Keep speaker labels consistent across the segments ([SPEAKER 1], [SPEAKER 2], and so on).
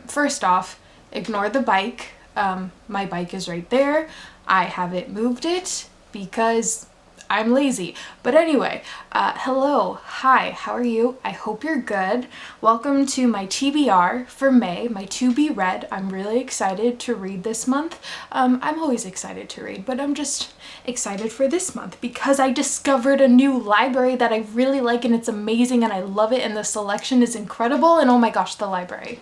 [SPEAKER 1] First off, ignore the bike. My bike is right there. I haven't moved it because I'm lazy. But anyway, hello, hi, how are you? I hope you're good. Welcome to my TBR for May, my to be read. I'm really excited to read this month. I'm always excited to read, but I'm just excited for this month because I discovered a new library that I really like and it's amazing and I love it and the selection is incredible and oh my gosh, the library.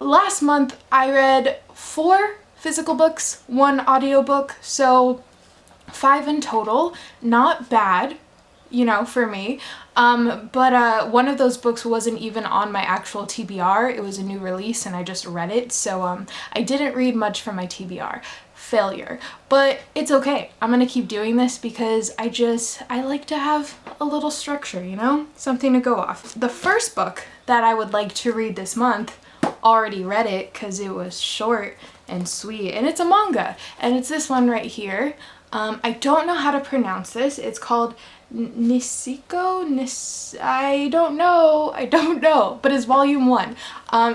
[SPEAKER 1] Last month I read 4 physical books, 1 audiobook, so 5 in total. Not bad, you know, for me. But one of those books wasn't even on my actual TBR. It was a new release and I just read it, so I didn't read much from my TBR. Failure. But it's okay. I'm gonna keep doing this because I like to have a little structure, you know? Something to go off. The first book that I would like to read this month, already read it because it was short and sweet, and it's a manga, and it's this one right here. I don't know how to pronounce this. It's called I don't know, but it's volume 1.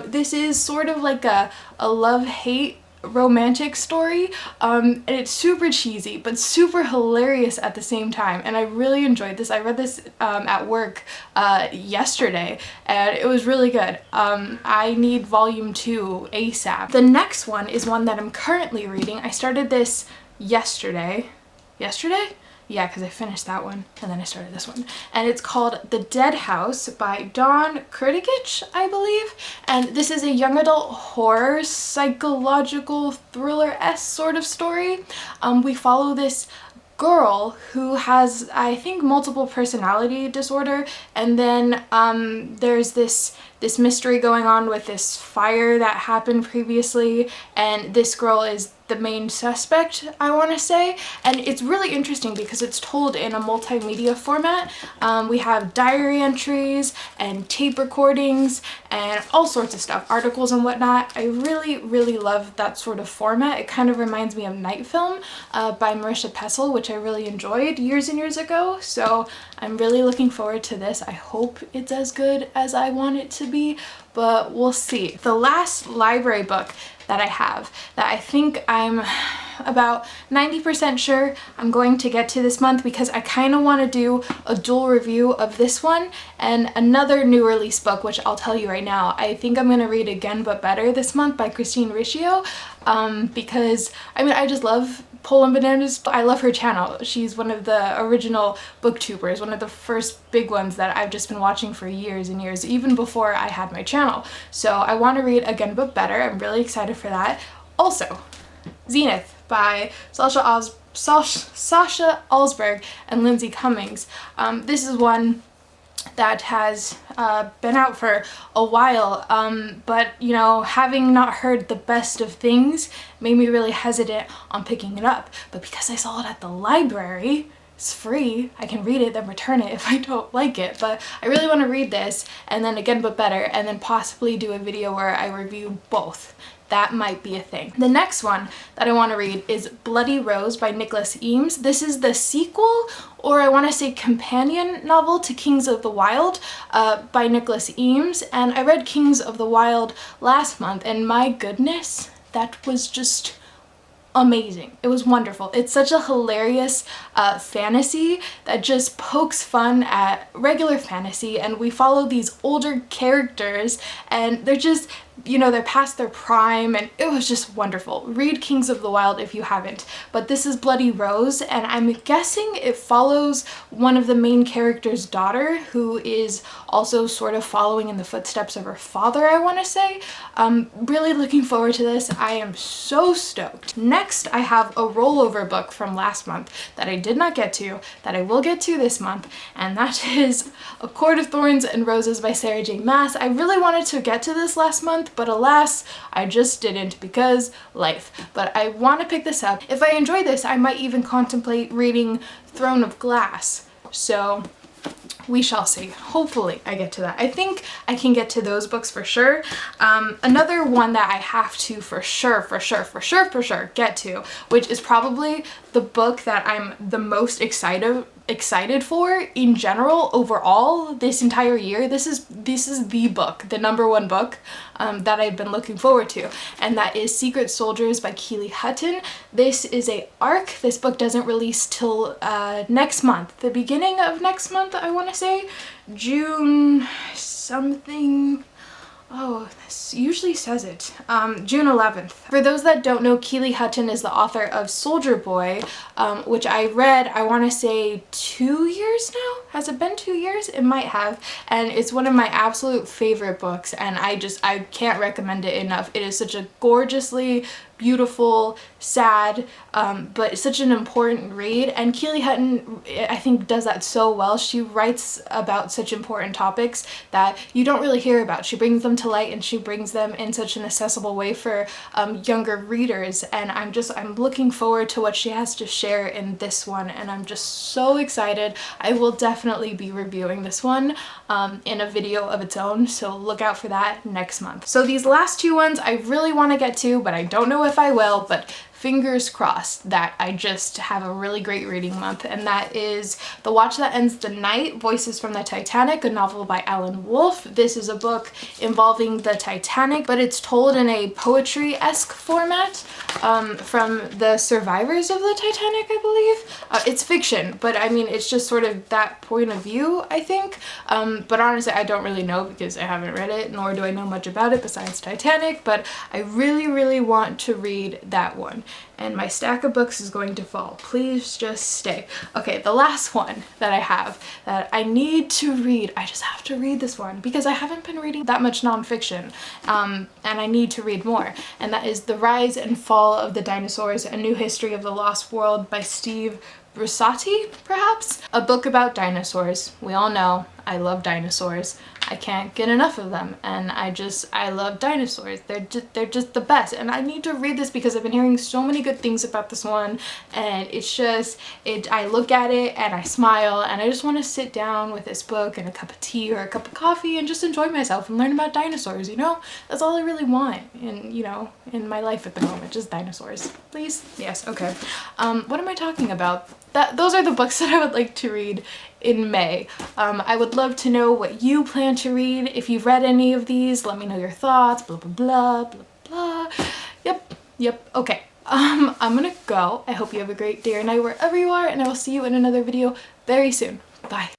[SPEAKER 1] This is sort of like a love-hate romantic story, and it's super cheesy but super hilarious at the same time, and I really enjoyed this. I read this at work yesterday and it was really good. I need volume 2 ASAP. The next one is one that I'm currently reading. I started this yesterday? Yeah, because I finished that one and then I started this one. And it's called The Dead House by Dawn Kurtagich, I believe. And this is a young adult horror, psychological thriller-esque sort of story. We follow this girl who has, I think, multiple personality disorder, and then there's this mystery going on with this fire that happened previously, and this girl is the main suspect, I want to say. And it's really interesting because it's told in a multimedia format. We have diary entries and tape recordings and all sorts of stuff, articles and whatnot. I really love that sort of format. It kind of reminds me of Night Film by Marisha Pessl, which I really enjoyed years and years ago. So I'm really looking forward to this. I hope it's as good as I want it to be, but we'll see. The last library book that I have that I think I'm about 90% sure I'm going to get to this month, because I kind of want to do a dual review of this one and another new release book, which I'll tell you right now. I think I'm going to read Again But Better this month by Christine Riccio, because I mean, I just love Poland Bananas. I love her channel. She's one of the original booktubers, one of the first big ones that I've just been watching for years and years, even before I had my channel. So I want to read Again But Better. I'm really excited for that. Also, Zenith by Sasha Alsberg and Lindsay Cummings. This is one that has been out for a while, but you know, having not heard the best of things made me really hesitant on picking it up. But because I saw it at the library, it's free, I can read it then return it if I don't like it. But I really want to read this and then Again But Better, and then possibly do a video where I review both. That might be a thing. The next one that I want to read is Bloody Rose by Nicholas Eames. This is the sequel, or I want to say companion novel to Kings of the Wild by Nicholas Eames. And I read Kings of the Wild last month, and my goodness, that was just amazing. It was wonderful. It's such a hilarious fantasy that just pokes fun at regular fantasy, and we follow these older characters and they're just, you know, they're past their prime, and it was just wonderful. Read Kings of the Wild if you haven't. But this is Bloody Rose, and I'm guessing it follows one of the main character's daughter, who is also sort of following in the footsteps of her father, I want to say. Really looking forward to this. I am so stoked. Next, I have a rollover book from last month that I did not get to, that I will get to this month, and that is A Court of Thorns and Roses by Sarah J. Maas. I really wanted to get to this last month, but alas, I just didn't because life. But I want to pick this up. If I enjoy this, I might even contemplate reading Throne of Glass. So we shall see. Hopefully I get to that. I think I can get to those books for sure. Another one that I have to for sure get to, which is probably the book that I'm the most excited excited for in general overall this entire year. This is the book, the #1 book that I've been looking forward to, and that is Secret Soldiers by Keely Hutton. This is a arc. This book doesn't release till next month, the beginning of next month, I want to say June something. Oh, this usually says it. June 11th. For those that don't know, Keely Hutton is the author of Soldier Boy, which I read, I want to say 2 years now? Has it been 2 years? It might have. And it's one of my absolute favorite books, and I can't recommend it enough. It is such a gorgeously beautiful, sad, but such an important read, and Keely Hutton, I think, does that so well. She writes about such important topics that you don't really hear about. She brings them to light, and she brings them in such an accessible way for younger readers, and I'm looking forward to what she has to share in this one, and I'm just so excited. I will definitely be reviewing this one in a video of its own, so look out for that next month. So these last 2 ones I really want to get to, but I don't know if I will, but fingers crossed that I just have a really great reading month, and that is The Watch That Ends the Night, Voices from the Titanic, a novel by Alan Wolfe. This is a book involving the Titanic, but it's told in a poetry-esque format from the survivors of the Titanic, I believe. It's fiction, but I mean, it's just sort of that point of view, I think. But honestly, I don't really know because I haven't read it, nor do I know much about it besides Titanic, but I really, really want to read that one. And my stack of books is going to fall. Please just stay. Okay, the last one that I have that I need to read, I just have to read this one because I haven't been reading that much nonfiction, and I need to read more, and that is The Rise and Fall of the Dinosaurs, A New History of the Lost World by Steve Brusatte, perhaps? A book about dinosaurs. We all know I love dinosaurs. I can't get enough of them, and I love dinosaurs. They're just the best, and I need to read this because I've been hearing so many good things about this one, and I look at it and I smile, and I just want to sit down with this book and a cup of tea or a cup of coffee and just enjoy myself and learn about dinosaurs, you know? That's all I really want in my life at the moment, just dinosaurs. Please? Yes, okay. What am I talking about? Those are the books that I would like to read in May. I would love to know what you plan to read. If you've read any of these, let me know your thoughts, blah, blah, blah, blah, blah. Yep, okay. I'm gonna go. I hope you have a great day or night wherever you are, and I will see you in another video very soon. Bye.